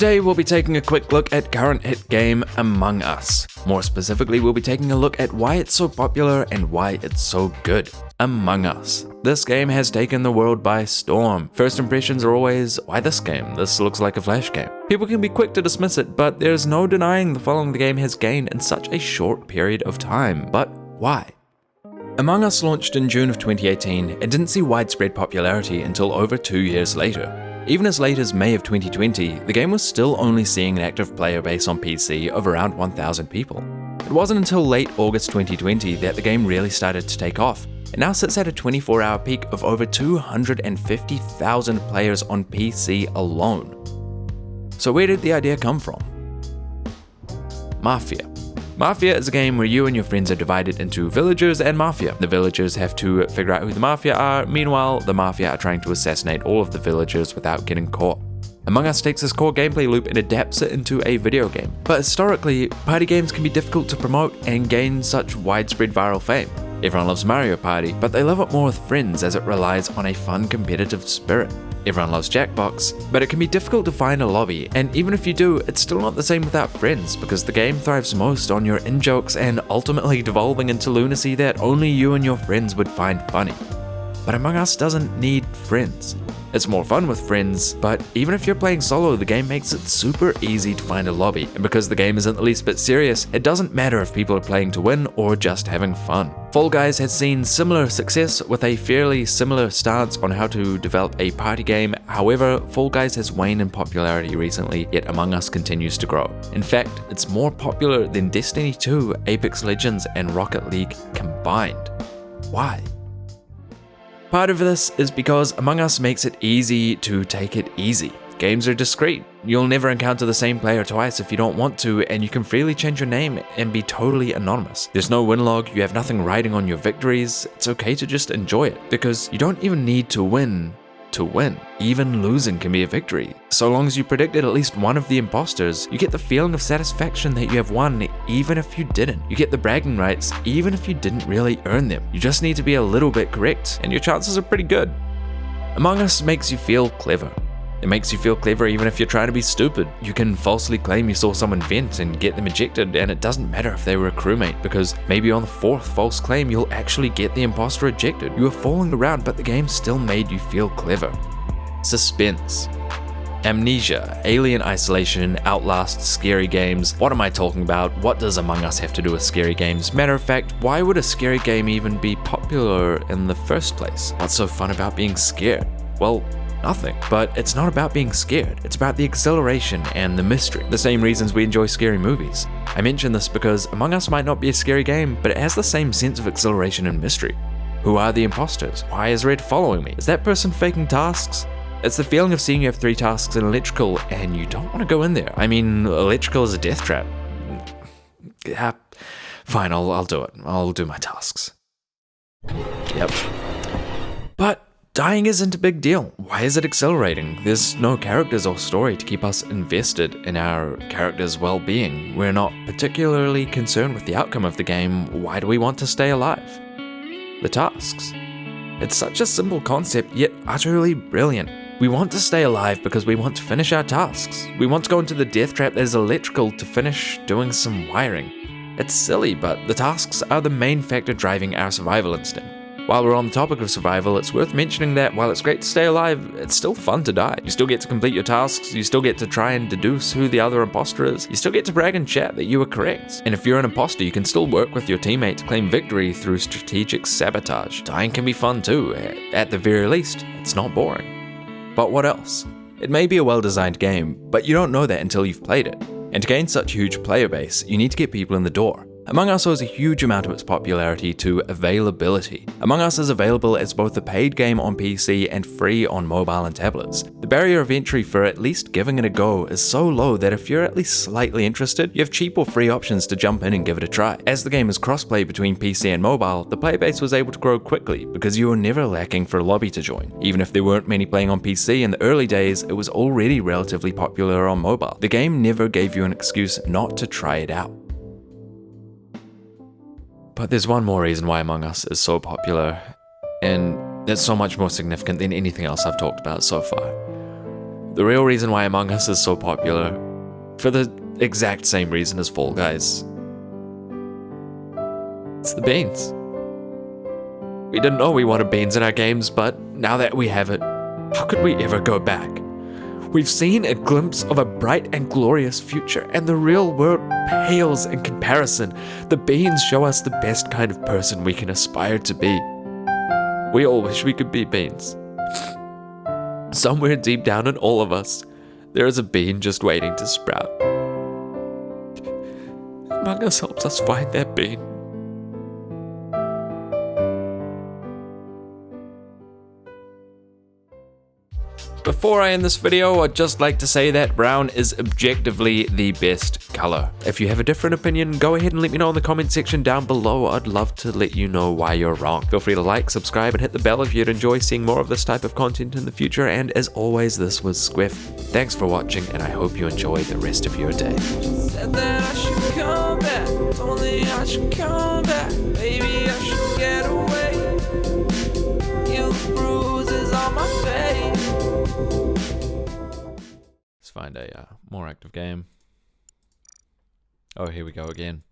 Today we'll be taking a quick look at current hit game Among Us. More specifically, we'll be taking a look at why it's so popular and why it's so good. Among Us. This game has taken the world by storm. First impressions are always, why this game? This looks like a flash game. People can be quick to dismiss it, but there's no denying the following the game has gained in such a short period of time. But why? Among Us launched in June of 2018 and didn't see widespread popularity until over 2 years later. Even as late as May of 2020, the game was still only seeing an active player base on PC of around 1,000 people. It wasn't until late August 2020 that the game really started to take off. It now sits at a 24-hour peak of over 250,000 players on PC alone. So where did the idea come from? Mafia. Mafia is a game where you and your friends are divided into villagers and Mafia. The villagers have to figure out who the Mafia are, meanwhile the Mafia are trying to assassinate all of the villagers without getting caught. Among Us takes this core gameplay loop and adapts it into a video game. But historically, party games can be difficult to promote and gain such widespread viral fame. Everyone loves Mario Party, but they love it more with friends as it relies on a fun competitive spirit. Everyone loves Jackbox, but it can be difficult to find a lobby, and even if you do, it's still not the same without friends, because the game thrives most on your in-jokes and ultimately devolving into lunacy that only you and your friends would find funny. But Among Us doesn't need friends. It's more fun with friends, but even if you're playing solo, the game makes it super easy to find a lobby, and because the game isn't the least bit serious, it doesn't matter if people are playing to win or just having fun. Fall Guys has seen similar success with a fairly similar stance on how to develop a party game. However, Fall Guys has waned in popularity recently, yet Among Us continues to grow. In fact, it's more popular than Destiny 2, Apex Legends, and Rocket League combined. Why? Part of this is because Among Us makes it easy to take it easy. Games are discreet. You'll never encounter the same player twice if you don't want to, and you can freely change your name and be totally anonymous. There's no win log, you have nothing riding on your victories. It's okay to just enjoy it, because you don't even need to win to win. Even losing can be a victory. So long as you predicted at least one of the imposters, you get the feeling of satisfaction that you have won even if you didn't. You get the bragging rights even if you didn't really earn them. You just need to be a little bit correct, and your chances are pretty good. Among Us makes you feel clever. It makes you feel clever even if you're trying to be stupid. You can falsely claim you saw someone vent and get them ejected, and it doesn't matter if they were a crewmate, because maybe on the 4th false claim you'll actually get the imposter ejected. You were falling around, but the game still made you feel clever. Suspense. Amnesia, Alien Isolation, Outlast, scary games. What am I talking about? What does Among Us have to do with scary games? Matter of fact, why would a scary game even be popular in the first place? What's so fun about being scared? Well, nothing. But it's not about being scared, it's about the exhilaration and the mystery. The same reasons we enjoy scary movies. I mention this because Among Us might not be a scary game, but it has the same sense of exhilaration and mystery. Who are the imposters? Why is Red following me? Is that person faking tasks? It's the feeling of seeing you have 3 tasks in electrical and you don't want to go in there. I mean, electrical is a death trap. Yeah, fine, I'll do it. I'll do my tasks. Yep. But dying isn't a big deal. Why is it exhilarating? There's no characters or story to keep us invested in our characters' well-being. We're not particularly concerned with the outcome of the game. Why do we want to stay alive? The tasks. It's such a simple concept, yet utterly brilliant. We want to stay alive because we want to finish our tasks. We want to go into the death trap that is electrical to finish doing some wiring. It's silly, but the tasks are the main factor driving our survival instinct. While we're on the topic of survival, it's worth mentioning that while it's great to stay alive, it's still fun to die. You still get to complete your tasks, you still get to try and deduce who the other imposter is, you still get to brag and chat that you were correct. And if you're an imposter, you can still work with your teammate to claim victory through strategic sabotage. Dying can be fun too. At the very least, it's not boring. But what else? It may be a well-designed game, but you don't know that until you've played it. And to gain such a huge player base, you need to get people in the door. Among Us owes a huge amount of its popularity to availability. Among Us is available as both a paid game on PC and free on mobile and tablets. The barrier of entry for at least giving it a go is so low that if you're at least slightly interested, you have cheap or free options to jump in and give it a try. As the game is crossplay between PC and mobile, the player base was able to grow quickly because you were never lacking for a lobby to join. Even if there weren't many playing on PC in the early days, it was already relatively popular on mobile. The game never gave you an excuse not to try it out. But there's one more reason why Among Us is so popular, and it's so much more significant than anything else I've talked about so far. The real reason why Among Us is so popular, for the exact same reason as Fall Guys. It's the beans. We didn't know we wanted beans in our games, but now that we have it, how could we ever go back? We've seen a glimpse of a bright and glorious future, and the real world pales in comparison. The beans show us the best kind of person we can aspire to be. We all wish we could be beans. Somewhere deep down in all of us, there is a bean just waiting to sprout. Among Us helps us find that bean. Before I end this video, I'd just like to say that brown is objectively the best color. If you have a different opinion, go ahead and let me know in the comment section down below. I'd love to let you know why you're wrong. Feel free to like, subscribe, and hit the bell if you'd enjoy seeing more of this type of content in the future. And as always, this was Squeph. Thanks for watching, and I hope you enjoy the rest of your day. Said that I should come back, told me I should come back, maybe I should get away. You bruises on my face. Let's find a more active game. Oh, here we go again.